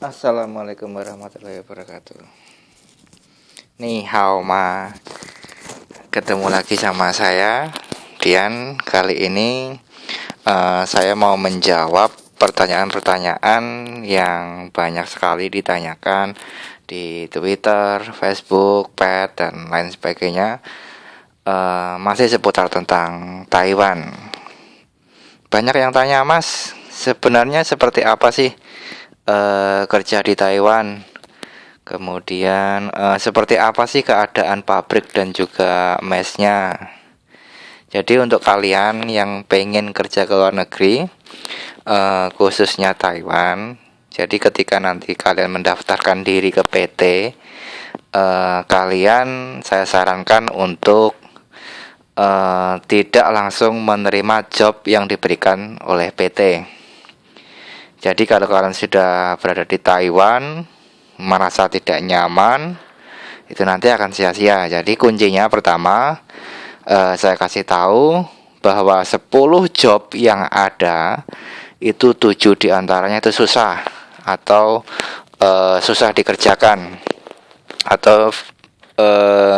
Assalamualaikum warahmatullahi wabarakatuh. Nih hao ma, ketemu lagi sama saya Dian. Kali ini saya mau menjawab pertanyaan-pertanyaan yang banyak sekali ditanyakan di Twitter, Facebook, Pet, dan lain sebagainya. Masih seputar tentang Taiwan. Banyak yang tanya, Mas, sebenarnya seperti apa sih kerja di Taiwan? Kemudian seperti apa sih keadaan pabrik dan juga mesnya? Jadi untuk kalian yang pengen kerja ke luar negeri, khususnya Taiwan, jadi ketika nanti kalian mendaftarkan diri ke PT, kalian saya sarankan untuk tidak langsung menerima job yang diberikan oleh PT. Jadi kalau kalian sudah berada di Taiwan, merasa tidak nyaman, itu nanti akan sia-sia. Jadi kuncinya pertama, saya kasih tahu bahwa 10 job yang ada, itu 7 diantaranya itu susah atau susah dikerjakan, atau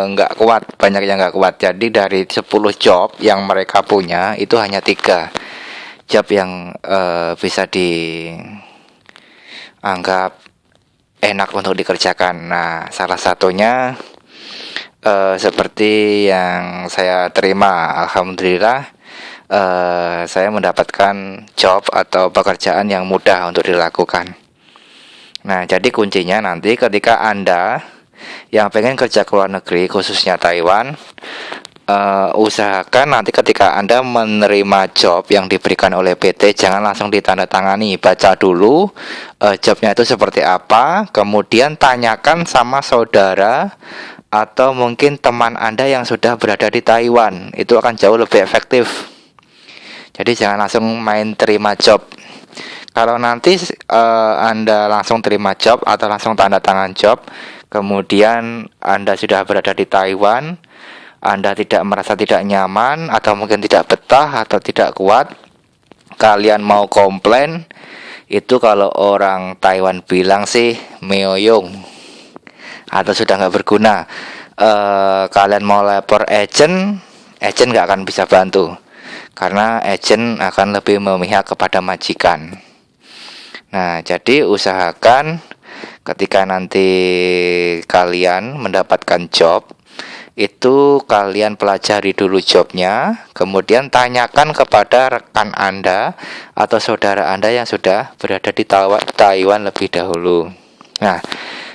nggak kuat, banyak yang nggak kuat. Jadi dari 10 job yang mereka punya, itu hanya 3 job yang bisa dianggap enak untuk dikerjakan. Nah, salah satunya seperti yang saya terima, alhamdulillah, saya mendapatkan job atau pekerjaan yang mudah untuk dilakukan. Nah, jadi kuncinya nanti ketika Anda yang pengen kerja ke luar negeri, khususnya Taiwan, usahakan nanti ketika Anda menerima job yang diberikan oleh PT, jangan langsung ditandatangani. Baca dulu jobnya itu seperti apa, kemudian tanyakan sama saudara atau mungkin teman Anda yang sudah berada di Taiwan. Itu akan jauh lebih efektif. Jadi jangan langsung main terima job. Kalau nanti Anda langsung terima job atau langsung tanda tangan job, kemudian Anda sudah berada di Taiwan, Anda tidak merasa tidak nyaman atau mungkin tidak betah atau tidak kuat, kalian mau komplain, itu kalau orang Taiwan bilang sih meoyong atau sudah nggak berguna. Kalian mau lapor agent nggak akan bisa bantu, karena agent akan lebih memihak kepada majikan. Nah, jadi usahakan ketika nanti kalian mendapatkan job, itu kalian pelajari dulu jobnya, kemudian tanyakan kepada rekan Anda atau saudara Anda yang sudah berada di Taiwan lebih dahulu. Nah,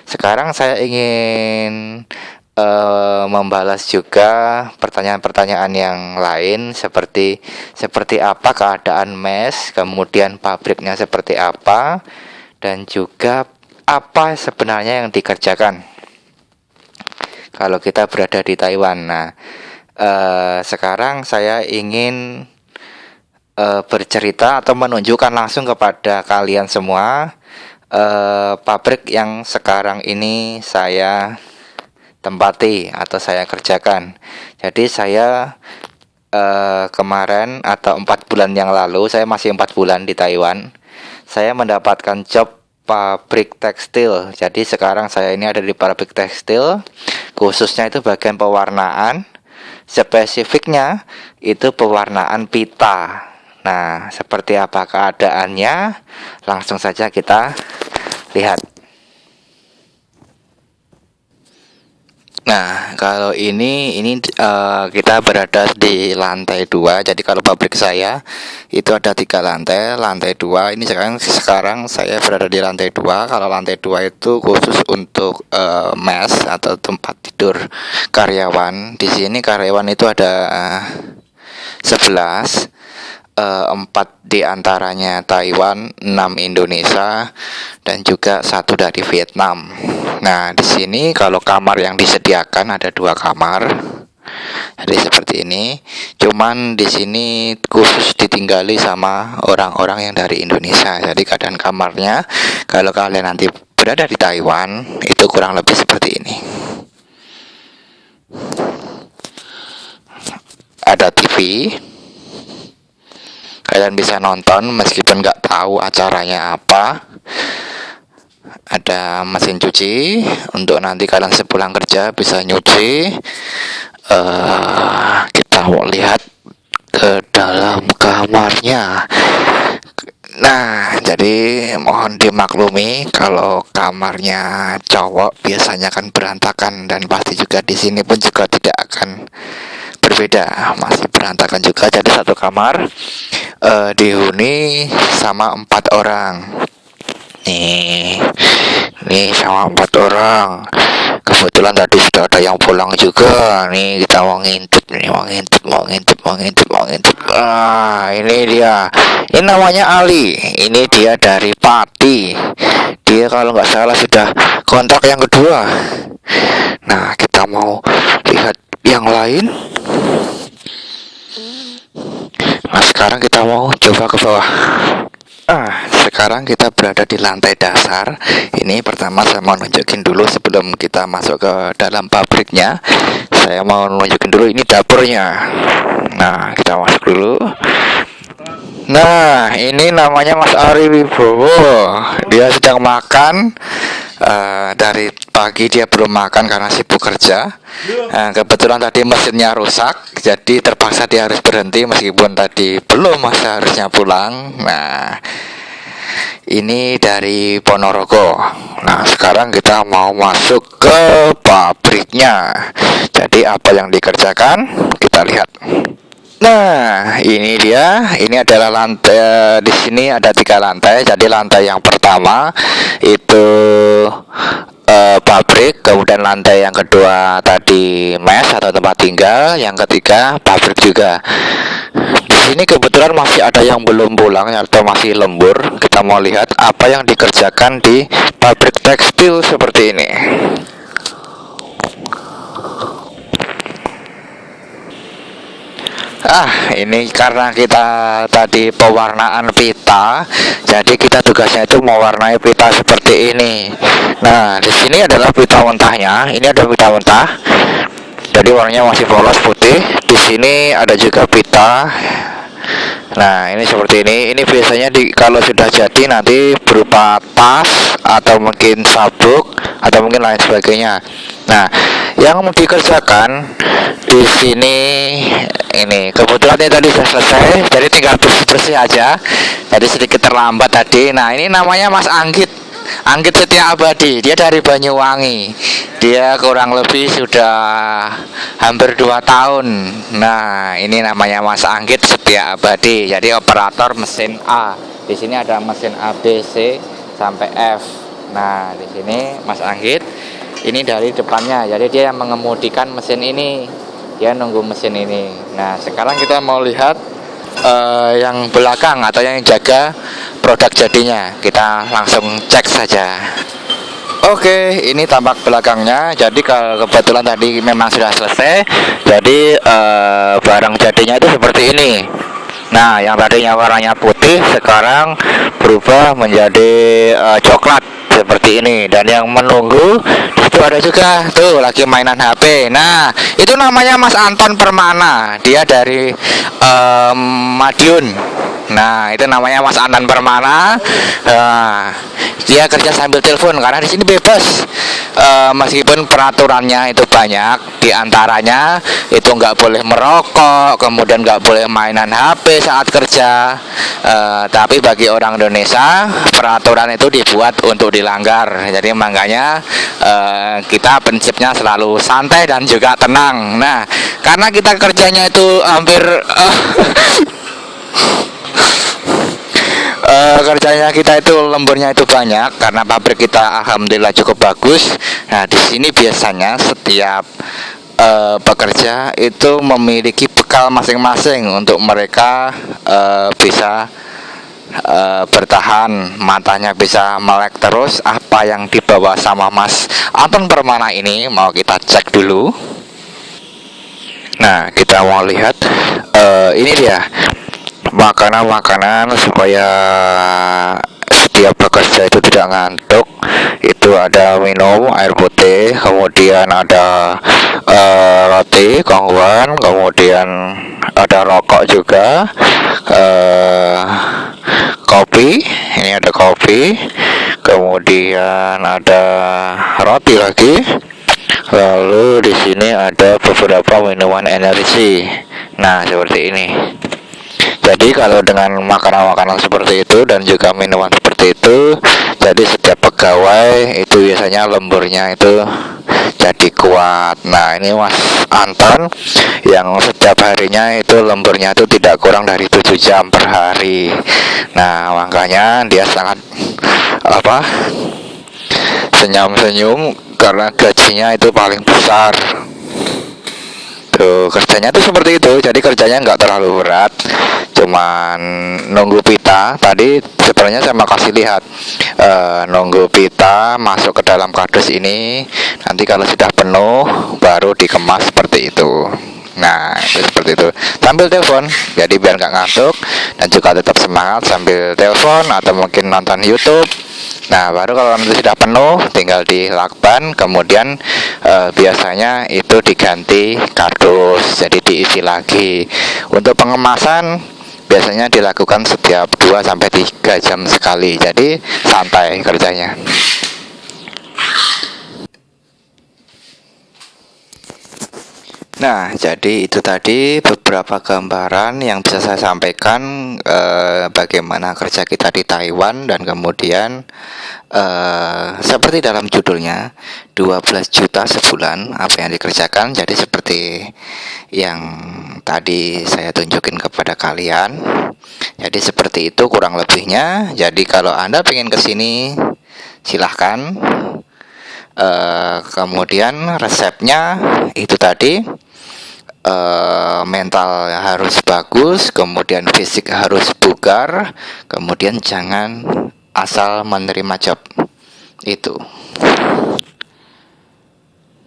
sekarang saya ingin membalas juga pertanyaan-pertanyaan yang lain, seperti apa keadaan mes, kemudian pabriknya seperti apa, dan juga apa sebenarnya yang dikerjakan kalau kita berada di Taiwan. Nah, sekarang saya ingin bercerita atau menunjukkan langsung kepada kalian semua pabrik yang sekarang ini saya tempati atau saya kerjakan. Jadi saya kemarin atau 4 bulan yang lalu, saya masih 4 bulan di Taiwan, saya mendapatkan job pabrik tekstil. Jadi sekarang saya ini ada di pabrik tekstil, khususnya itu bagian pewarnaan. Spesifiknya itu pewarnaan pita. Nah, seperti apa keadaannya? Langsung saja kita lihat. Nah, kalau ini kita berada di lantai 2. Jadi kalau pabrik saya itu ada 3 lantai. Lantai 2 ini sekarang saya berada di lantai 2. Kalau lantai 2 itu khusus untuk mes atau tempat tidur karyawan. Di sini karyawan itu ada 11. 4 diantaranya Taiwan, 6 Indonesia, dan juga 1 dari Vietnam. Nah, di sini kalau kamar yang disediakan ada 2 kamar. Jadi seperti ini. Cuman di sini khusus ditinggali sama orang-orang yang dari Indonesia. Jadi keadaan kamarnya kalau kalian nanti berada di Taiwan itu kurang lebih seperti ini. Ada TV. Kalian bisa nonton meskipun nggak tahu acaranya apa. Ada mesin cuci untuk nanti kalian sepulang kerja bisa nyuci. Kita mau lihat ke dalam kamarnya. Nah, jadi mohon dimaklumi kalau kamarnya cowok biasanya kan berantakan, dan pasti juga di sini pun juga tidak akan berbeda, masih berantakan juga. Jadi satu kamar dihuni sama 4 orang. Nih sama 4 orang. Kebetulan tadi sudah ada yang pulang juga. Nih kita mau ngintip nih, mau ngintip. Ini dia. Ini namanya Ali. Ini dia dari Pati. Dia kalau nggak salah sudah kontrak yang kedua. Nah, kita mau lihat yang lain. Nah, sekarang kita mau coba ke bawah. Sekarang kita berada di lantai dasar. Ini pertama saya mau nunjukin dulu sebelum kita masuk ke dalam pabriknya. Saya mau nunjukin dulu ini dapurnya. Nah, kita masuk dulu. Nah, ini namanya Mas Ari Wibowo. Dia sedang makan. Dari pagi dia belum makan karena sibuk kerja. Kebetulan tadi mesinnya rusak, jadi terpaksa dia harus berhenti meskipun tadi belum masa harusnya pulang. Nah, ini dari Ponorogo. Nah, sekarang kita mau masuk ke pabriknya. Jadi apa yang dikerjakan? Kita lihat. Nah, ini dia. Ini adalah lantai. Di sini ada 3 lantai. Jadi lantai yang pertama itu pabrik, kemudian lantai yang kedua tadi mes atau tempat tinggal, yang ketiga pabrik juga. Di sini kebetulan masih ada yang belum pulang atau masih lembur. Kita mau lihat apa yang dikerjakan di pabrik tekstil seperti ini. Ini karena kita tadi pewarnaan pita, jadi kita tugasnya itu mewarnai pita seperti ini. Nah, di sini adalah pita mentahnya. Ini ada pita mentah. Jadi warnanya masih polos putih. Di sini ada juga pita. Nah, ini seperti ini. Ini biasanya kalau sudah jadi nanti berupa tas atau mungkin sabuk atau mungkin lain sebagainya. Nah, yang dikerjakan di sini ini kebetulan ini tadi sudah selesai, jadi tinggal bersih-bersih aja. Jadi sedikit terlambat tadi. Nah, ini namanya Mas Anggit Setia Abadi. Dia dari Banyuwangi. Dia kurang lebih sudah hampir 2 tahun. Nah, ini namanya Mas Anggit Setia Abadi. Jadi operator mesin A. Di sini ada mesin A, B, C sampai F. Nah, di sini Mas Anggit. Ini dari depannya. Jadi dia yang mengemudikan mesin ini. Dia nunggu mesin ini. Nah, sekarang kita mau lihat yang belakang atau yang jaga produk jadinya. Kita langsung cek saja. Oke, ini tampak belakangnya. Jadi kalau kebetulan tadi memang sudah selesai. Jadi barang jadinya itu seperti ini. Nah, yang tadinya warnanya putih sekarang berubah menjadi coklat seperti ini. Dan yang menunggu itu ada juga tuh lagi mainan HP. Nah, itu namanya Mas Anton Permana. Dia dari Madiun. Nah, itu namanya Mas Anton Permana. Dia kerja sambil telepon karena di sini bebas. Meskipun peraturannya itu banyak, diantaranya itu nggak boleh merokok, kemudian nggak boleh mainan HP saat kerja. Tapi bagi orang Indonesia peraturan itu dibuat untuk dilanggar. Jadi makanya kita prinsipnya selalu santai dan juga tenang. Nah, karena kita kerjanya itu hampir kerjanya kita itu lemburnya itu banyak karena pabrik kita alhamdulillah cukup bagus. Nah, di sini biasanya setiap pekerja itu memiliki bekal masing-masing untuk mereka bisa bertahan, matanya bisa melek terus. Apa yang dibawa sama Mas Anton Permana ini mau kita cek dulu. Nah, kita mau lihat ini dia makanan-makanan supaya setiap pekerja itu tidak ngantuk. Itu ada minum air putih, kemudian ada roti kongguan, kemudian ada rokok juga, kopi. Ini ada kopi, kemudian ada roti lagi, lalu di sini ada beberapa minuman energi. Nah, seperti ini. Jadi kalau dengan makanan-makanan seperti itu dan juga minuman seperti itu, jadi setiap pegawai itu biasanya lemburnya itu jadi kuat. Nah, ini Mas Anton yang setiap harinya itu lemburnya itu tidak kurang dari 7 jam per hari. Nah, makanya dia sangat senyum-senyum karena gajinya itu paling besar. Tuh, kerjanya tuh seperti itu. Jadi kerjanya nggak terlalu berat, cuman nunggu pita. Tadi sebenarnya saya mau kasih lihat, nunggu pita masuk ke dalam kardus ini. Nanti kalau sudah penuh baru dikemas seperti itu. Nah, itu seperti itu. Sambil telepon, jadi biar nggak ngantuk dan juga tetap semangat sambil telepon atau mungkin nonton YouTube. Nah, baru kalau nanti sudah penuh tinggal dilakban, kemudian biasanya itu diganti kardus, jadi diisi lagi. Untuk pengemasan biasanya dilakukan setiap 2-3 jam sekali. Jadi santai kerjanya. Nah, jadi itu tadi beberapa gambaran yang bisa saya sampaikan, bagaimana kerja kita di Taiwan. Dan kemudian seperti dalam judulnya 12 juta sebulan apa yang dikerjakan. Jadi seperti yang tadi saya tunjukin kepada kalian. Jadi seperti itu kurang lebihnya. Jadi kalau Anda pengen kesini silahkan. Kemudian resepnya itu tadi, mental harus bagus, kemudian fisik harus bugar, kemudian jangan asal menerima job itu.